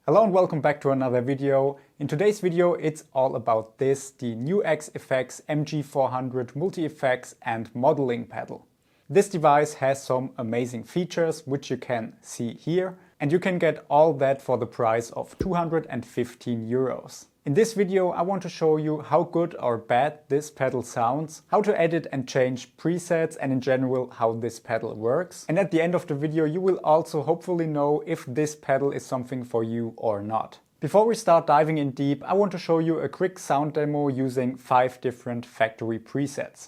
Hello and welcome back to another video. In today's video it's all about this, the NUX MG-400 multi-effects and modeling pedal. This device has some amazing features which you can see here, and you can get all that for the price of 215 euros. In this video I want to show you how good or bad this pedal sounds, how to edit and change presets, and in general how this pedal works. And at the end of the video you will also hopefully know if this pedal is something for you or not. Before we start diving in deep, I want to show you a quick sound demo using 5 different factory presets.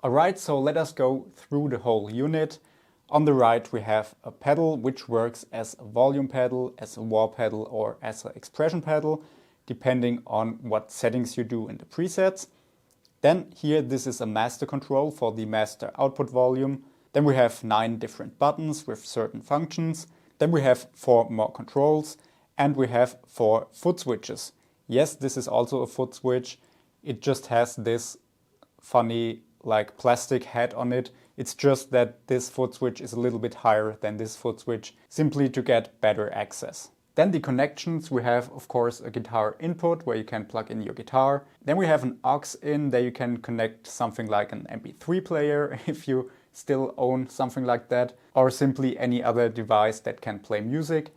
Alright, so let us go through the whole unit. On the right we have a pedal which works as a volume pedal, as a wah pedal, or as an expression pedal, depending on what settings you do in the presets. Then here this is a master control for the master output volume. Then we have 9 different buttons with certain functions. Then we have 4 more controls, and we have 4 foot switches. Yes, this is also a foot switch. It just has this funny like plastic head on it. It's just that this foot switch is a little bit higher than this foot switch, simply to get better access. Then the connections, we have of course a guitar input where you can plug in your guitar. Then we have an aux in, there you can connect something like an MP3 player if you still own something like that, or simply any other device that can play music.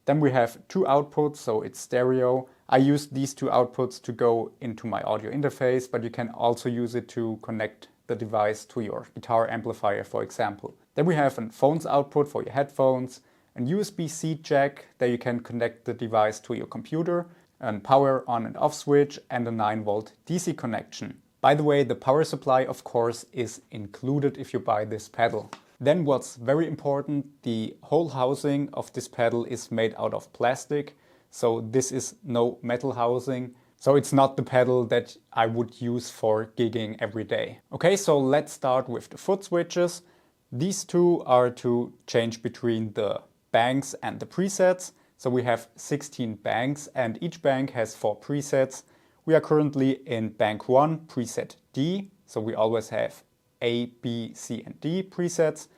Then we have 2 outputs, so it's stereo. I use these 2 outputs to go into my audio interface, but you can also use it to connect the device to your guitar amplifier, for example. Then we have a phone's output for your headphones, a USB-C jack, there you can connect the device to your computer, a power on and off switch, and a 9-volt DC connection. By the way, the power supply of course is included if you buy this pedal. Then what's very important, the whole housing of this pedal is made out of plastic, so this is no metal housing. So it's not the pedal that I would use for gigging every day. Okay, so let's start with the foot switches. These 2 are to change between the banks and the presets. So we have 16 banks and each bank has 4 presets. We are currently in bank 1, preset D. So we always have A, B, C and D presets.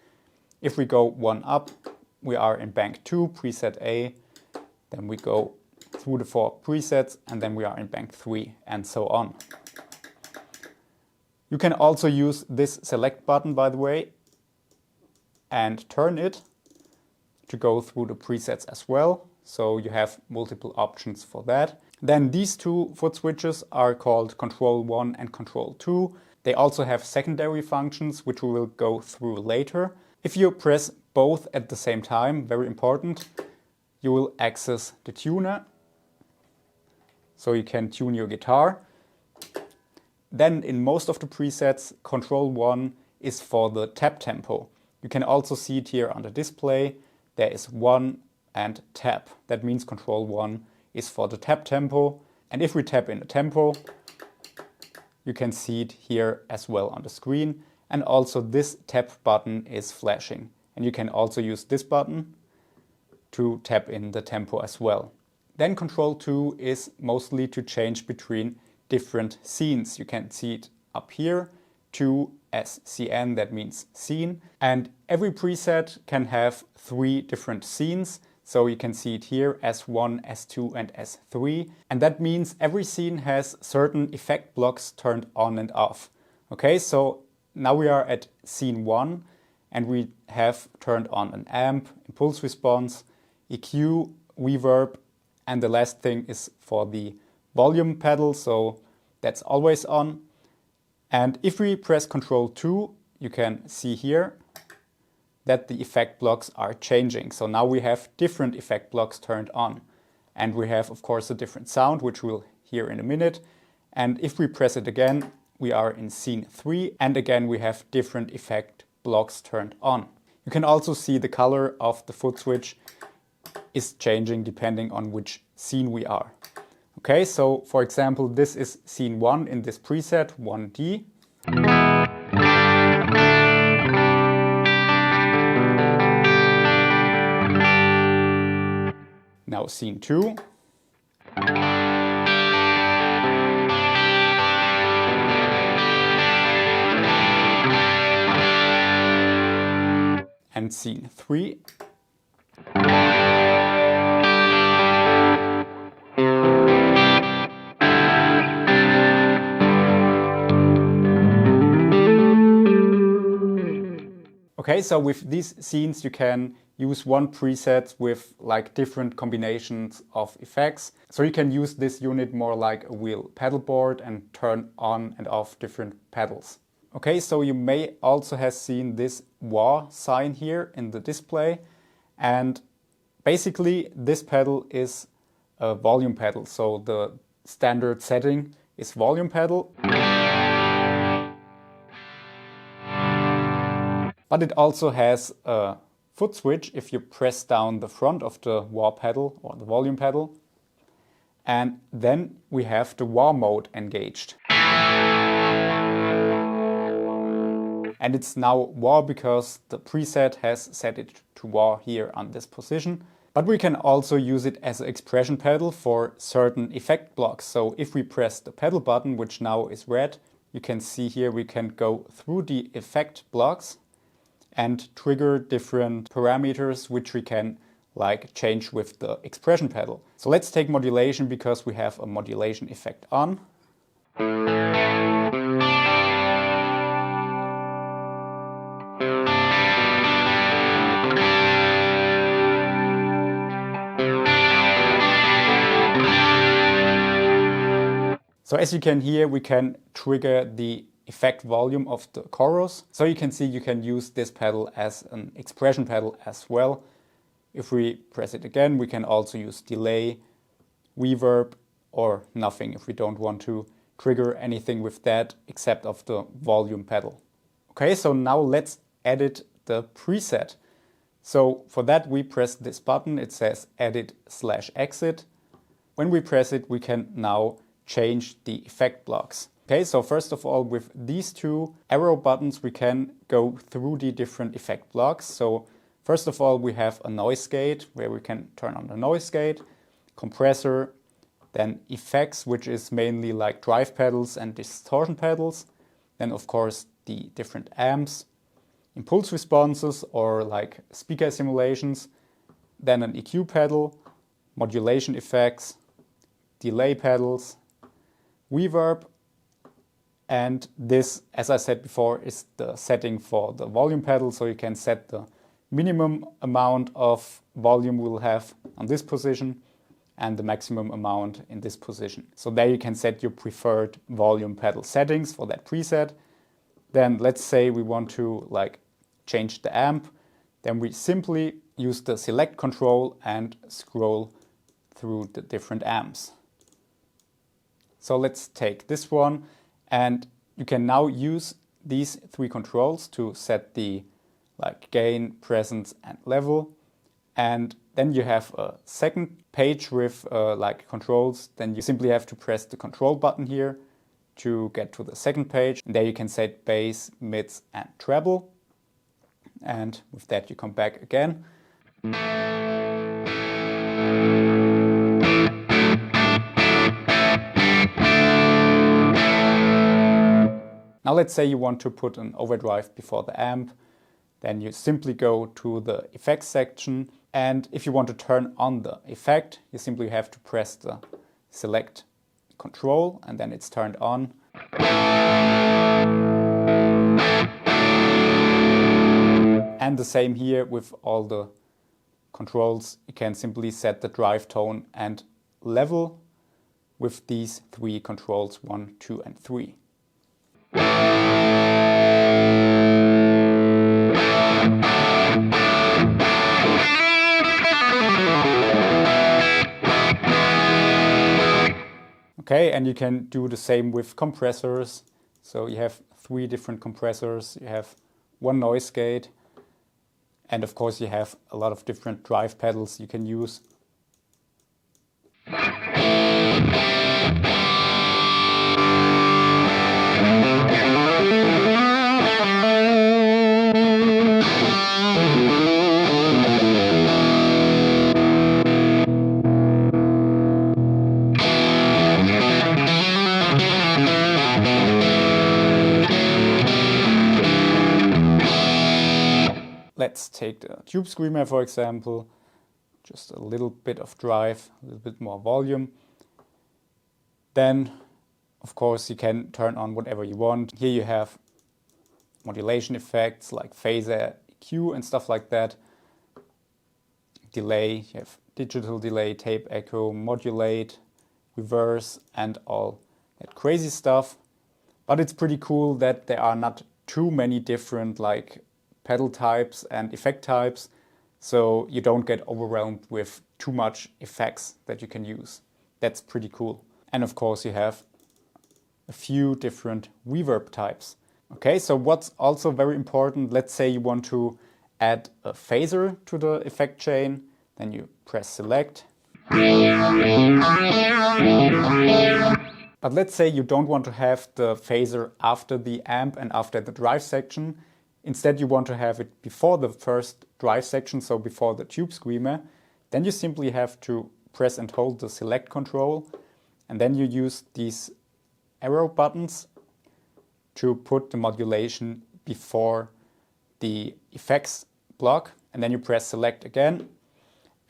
If we go 1 up, we are in bank 2, preset A. Then we go through the 4 presets and then we are in bank 3 and so on. You can also use this select button, by the way, and turn it to go through the presets as well. So you have multiple options for that. Then these 2 foot switches are called control 1 and control 2. They also have secondary functions which we will go through later. If you press both at the same time, very important, you will access the tuner. So you can tune your guitar. Then in most of the presets, control 1 is for the tap tempo. You can also see it here on the display. There is 1 and tap. That means control 1 is for the tap tempo. And if we tap in the tempo, you can see it here as well on the screen. And also this tap button is flashing. And you can also use this button to tap in the tempo as well. Then Control 2 is mostly to change between different scenes. You can see it up here, 2SCN, that means scene. And every preset can have 3 different scenes. So you can see it here, S1, S2 and S3. And that means every scene has certain effect blocks turned on and off. Okay, so now we are at scene 1 and we have turned on an amp, impulse response, EQ, reverb, and the last thing is for the volume pedal, so that's always on. And if we press Control 2, you can see here that the effect blocks are changing. So now we have different effect blocks turned on. And we have, of course, a different sound, which we'll hear in a minute. And if we press it again, we are in scene 3. And again, we have different effect blocks turned on. You can also see the color of the foot switch is changing depending on which scene we are. Okay, so for example, this is scene 1 in this preset, 1D. Now scene 2. And scene 3. Okay, so with these scenes you can use one preset with like different combinations of effects. So you can use this unit more like a wheel pedal board and turn on and off different pedals. Okay, so you may also have seen this wah sign here in the display. And basically this pedal is a volume pedal. So the standard setting is volume pedal. But it also has a foot switch if you press down the front of the wah pedal or the volume pedal. And then we have the wah mode engaged. And it's now wah because the preset has set it to wah here on this position. But we can also use it as an expression pedal for certain effect blocks. So if we press the pedal button, which now is red, you can see here we can go through the effect blocks and trigger different parameters which we can like change with the expression pedal. So let's take modulation because we have a modulation effect on. So as you can hear, we can trigger the effect volume of the chorus. So you can see you can use this pedal as an expression pedal as well. If we press it again, we can also use delay, reverb, or nothing if we don't want to trigger anything with that except of the volume pedal. Okay, so now let's edit the preset. So for that we press this button, it says edit/exit. When we press it, we can now change the effect blocks. Okay, so first of all, with these two arrow buttons, we can go through the different effect blocks. So first of all, we have a noise gate where we can turn on the noise gate, compressor, then effects, which is mainly like drive pedals and distortion pedals. Then of course the different amps, impulse responses or like speaker simulations, then an EQ pedal, modulation effects, delay pedals, reverb. And this, as I said before, is the setting for the volume pedal. So you can set the minimum amount of volume we'll have on this position and the maximum amount in this position. So there you can set your preferred volume pedal settings for that preset. Then let's say we want to like change the amp. Then we simply use the select control and scroll through the different amps. So let's take this one. And you can now use these three controls to set the like gain, presence and level. And then you have a second page with like controls. Then you simply have to press the control button here to get to the second page. And there you can set bass, mids and treble. And with that you come back again. Now let's say you want to put an overdrive before the amp. Then you simply go to the effects section, and if you want to turn on the effect, you simply have to press the select control and then it's turned on. And the same here with all the controls. You can simply set the drive tone and level with these three controls, 1, 2 and 3. Okay, and you can do the same with compressors. So you have 3 different compressors, you have 1 noise gate, and of course you have a lot of different drive pedals you can use. Let's take the tube screamer, for example. Just a little bit of drive, a little bit more volume. Then, of course, you can turn on whatever you want. Here you have modulation effects like phaser, EQ and stuff like that. Delay, you have digital delay, tape echo, modulate, reverse and all that crazy stuff. But it's pretty cool that there are not too many different like pedal types and effect types, so you don't get overwhelmed with too much effects that you can use. That's pretty cool. And of course you have a few different reverb types. Okay, so what's also very important, let's say you want to add a phaser to the effect chain, then you press select. But let's say you don't want to have the phaser after the amp and after the drive section. Instead you want to have it before the first drive section, so before the tube screamer. Then you simply have to press and hold the select control, and then you use these arrow buttons to put the modulation before the effects block, and then you press select again,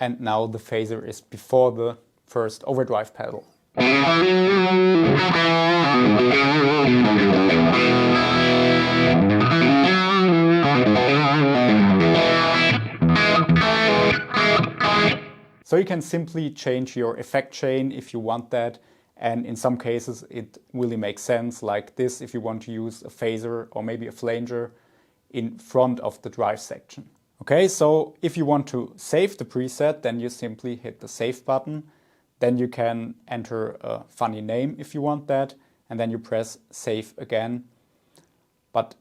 and now the phaser is before the first overdrive pedal. So you can simply change your effect chain if you want that, and in some cases it really makes sense, like this if you want to use a phaser or maybe a flanger in front of the drive section. Okay, so if you want to save the preset, then you simply hit the save button. Then you can enter a funny name if you want that, and then you press save again. But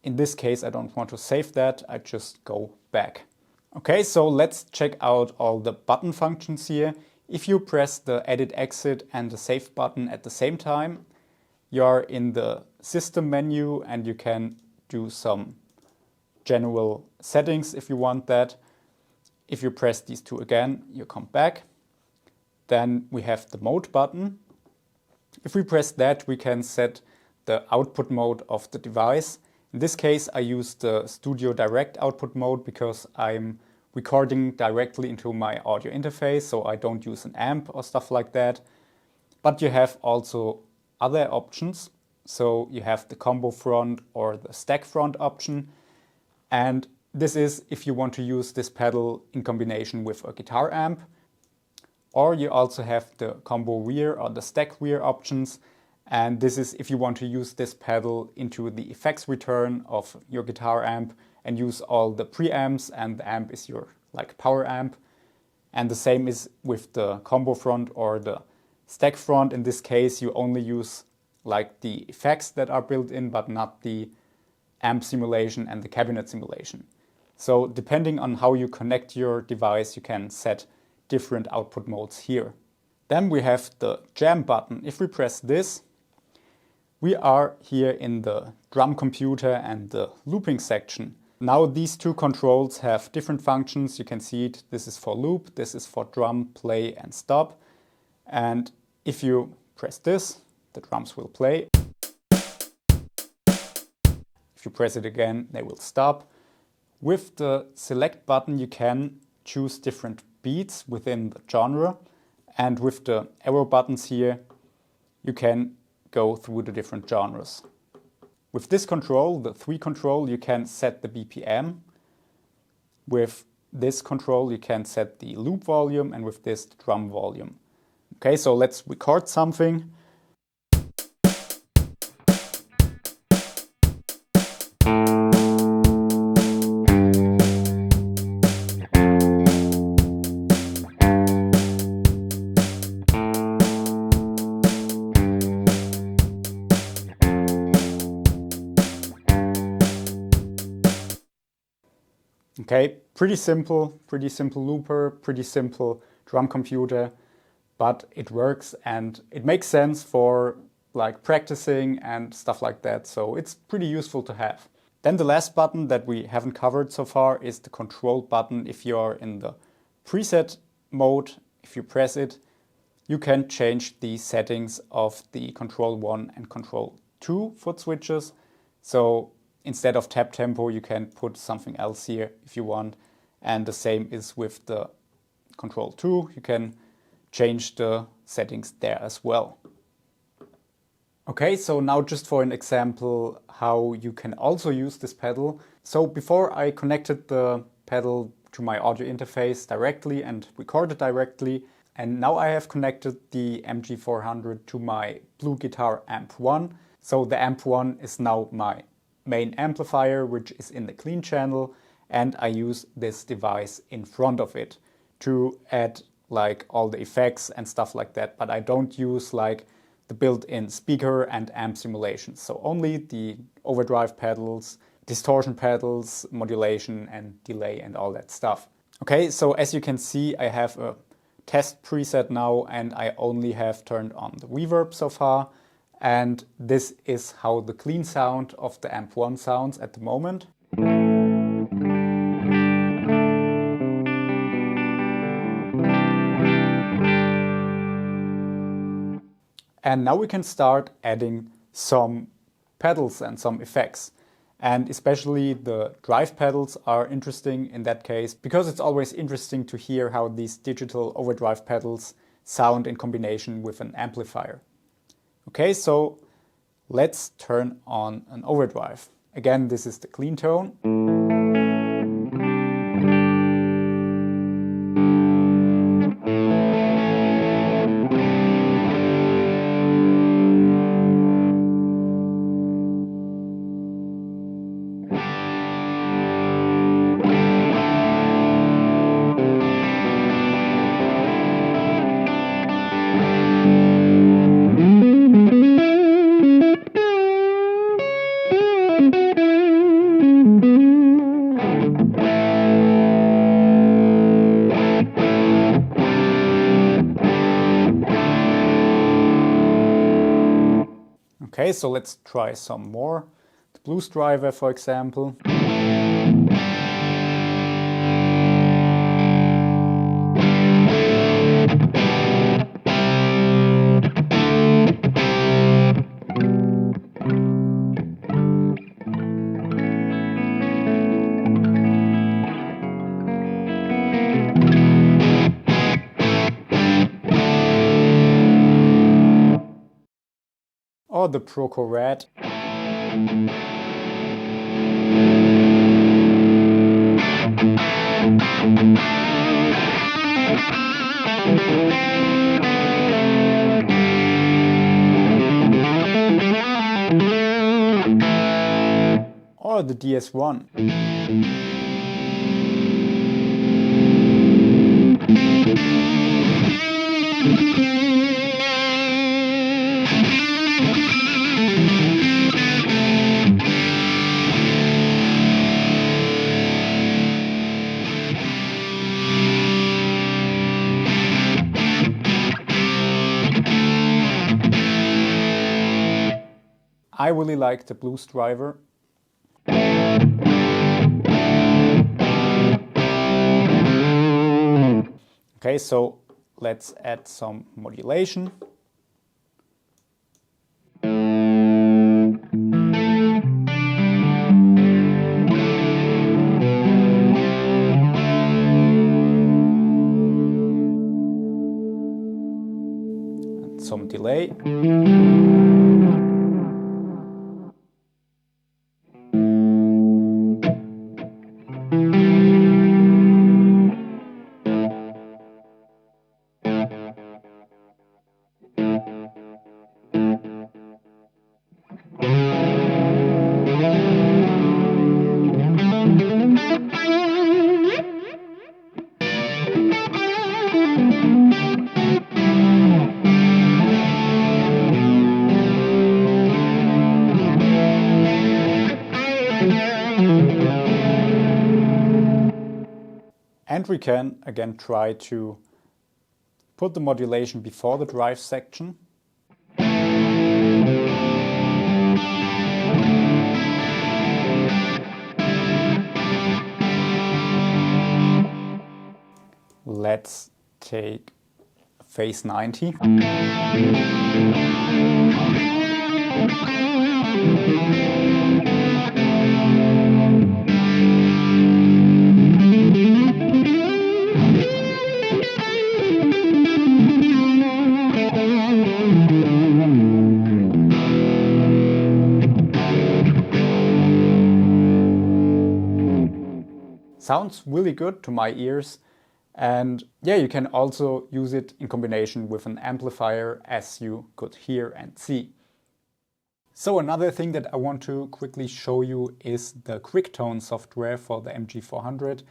in this case I don't want to save that, I just go back. Okay, so let's check out all the button functions here. If you press the edit exit and the save button at the same time, you're in the system menu and you can do some general settings if you want that. If you press these two again, you come back. Then we have the mode button. If we press that, we can set the output mode of the device. In this case, I use the Studio Direct output mode because I'm recording directly into my audio interface, so I don't use an amp or stuff like that. But you have also other options. So you have the combo front or the stack front option. And this is if you want to use this pedal in combination with a guitar amp. Or you also have the combo rear or the stack rear options. And this is if you want to use this pedal into the effects return of your guitar amp and use all the preamps, and the amp is your like power amp. And the same is with the combo front or the stack front. In this case, you only use like the effects that are built in, but not the amp simulation and the cabinet simulation. So depending on how you connect your device, you can set different output modes here. Then we have the jam button. If we press this, we are here in the drum computer and the looping section. Now these two controls have different functions. You can see it. This is for loop, this is for drum, play and stop. And if you press this, the drums will play. If you press it again, they will stop. With the select button, you can choose different beats within the genre. And with the arrow buttons here, you can go through the different genres. With this control, the 3 control, you can set the BPM. With this control, you can set the loop volume, and with this, the drum volume. Okay, so let's record something. Okay, pretty simple looper, pretty simple drum computer, but it works and it makes sense for like practicing and stuff like that, so it's pretty useful to have. Then the last button that we haven't covered so far is the control button. If you are in the preset mode, if you press it, you can change the settings of the control 1 and control 2 foot switches. So instead of tap tempo, you can put something else here if you want. And the same is with the control 2. You can change the settings there as well. Okay, so now just for an example how you can also use this pedal. So before I connected the pedal to my audio interface directly and recorded directly, and now I have connected the MG-400 to my Blue Guitar Amp 1. So the Amp 1 is now my main amplifier, which is in the clean channel, and I use this device in front of it to add like all the effects and stuff like that, but I don't use like the built-in speaker and amp simulations. So only the overdrive pedals, distortion pedals, modulation and delay and all that stuff. Okay, so as you can see, I have a test preset now and I only have turned on the reverb so far. And this is how the clean sound of the Amp 1 sounds at the moment. And now we can start adding some pedals and some effects. And especially the drive pedals are interesting in that case, because it's always interesting to hear how these digital overdrive pedals sound in combination with an amplifier. Okay, so let's turn on an overdrive. Again, this is the clean tone. Okay, so let's try some more. The blues driver, for example. Or the Proco Red. Or the DS1. I really like the blues driver. Okay, so let's add some modulation. some delay. And we can again try to put the modulation before the drive section. Let's take phase 90. Sounds really good to my ears, and yeah, you can also use it in combination with an amplifier, as you could hear and see. So another thing that I want to quickly show you is the QuickTone software for the MG-400.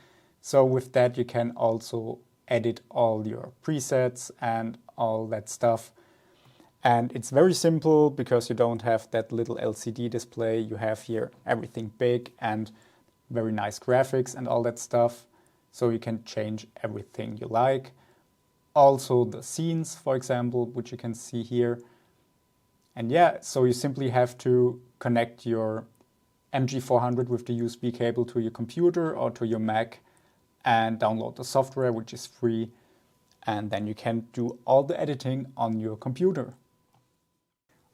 So with that you can also edit all your presets and all that stuff. And it's very simple because you don't have that little LCD display. You have here everything big and very nice graphics and all that stuff. So you can change everything you like. Also the scenes, for example, which you can see here. And yeah, so you simply have to connect your MG-400 with the USB cable to your computer or to your Mac and download the software, which is free. And then you can do all the editing on your computer.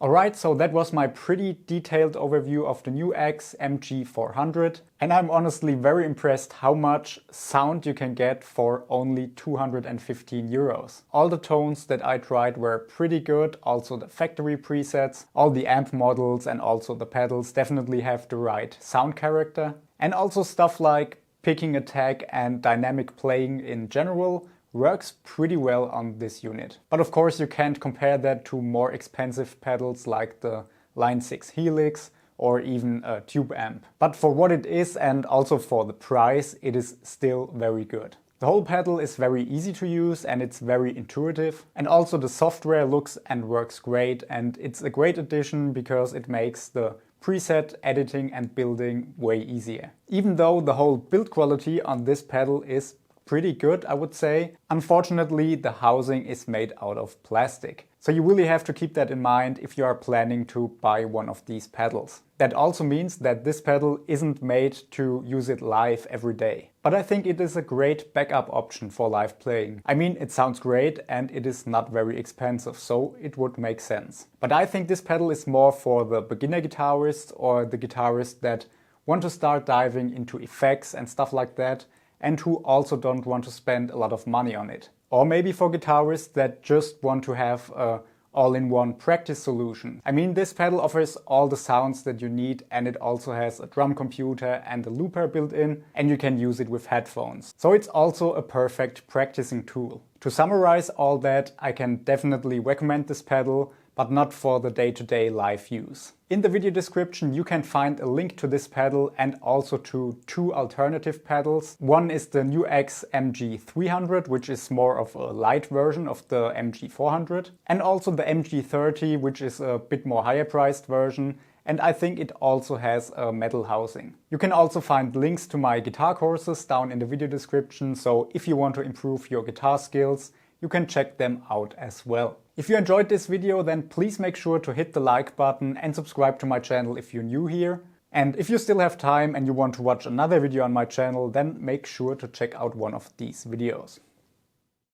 Alright, so that was my pretty detailed overview of the NUX MG-400, and I'm honestly very impressed how much sound you can get for only 215 euros. All the tones that I tried were pretty good, also the factory presets, all the amp models and also the pedals definitely have the right sound character. And also stuff like picking attack and dynamic playing in general works pretty well on this unit. But of course you can't compare that to more expensive pedals like the Line 6 Helix or even a tube amp. But for what it is and also for the price, it is still very good. The whole pedal is very easy to use and it's very intuitive. And also the software looks and works great, and it's a great addition because it makes the preset editing and building way easier. Even though the whole build quality on this pedal is pretty good, I would say. Unfortunately, the housing is made out of plastic. So you really have to keep that in mind if you are planning to buy one of these pedals. That also means that this pedal isn't made to use it live every day. But I think it is a great backup option for live playing. I mean, it sounds great and it is not very expensive, so it would make sense. But I think this pedal is more for the beginner guitarist or the guitarist that want to start diving into effects and stuff like that, and who also don't want to spend a lot of money on it. Or maybe for guitarists that just want to have a all-in-one practice solution. I mean, this pedal offers all the sounds that you need, and it also has a drum computer and a looper built in, and you can use it with headphones. So it's also a perfect practicing tool. To summarize all that, I can definitely recommend this pedal, but not for the day-to-day live use. In the video description you can find a link to this pedal and also to two alternative pedals. One is the NUX MG-300, which is more of a light version of the MG-400, and also the MG-30, which is a bit more higher priced version, and I think it also has a metal housing. You can also find links to my guitar courses down in the video description, so if you want to improve your guitar skills, you can check them out as well. If you enjoyed this video, then please make sure to hit the like button and subscribe to my channel if you're new here. And if you still have time and you want to watch another video on my channel, then make sure to check out one of these videos.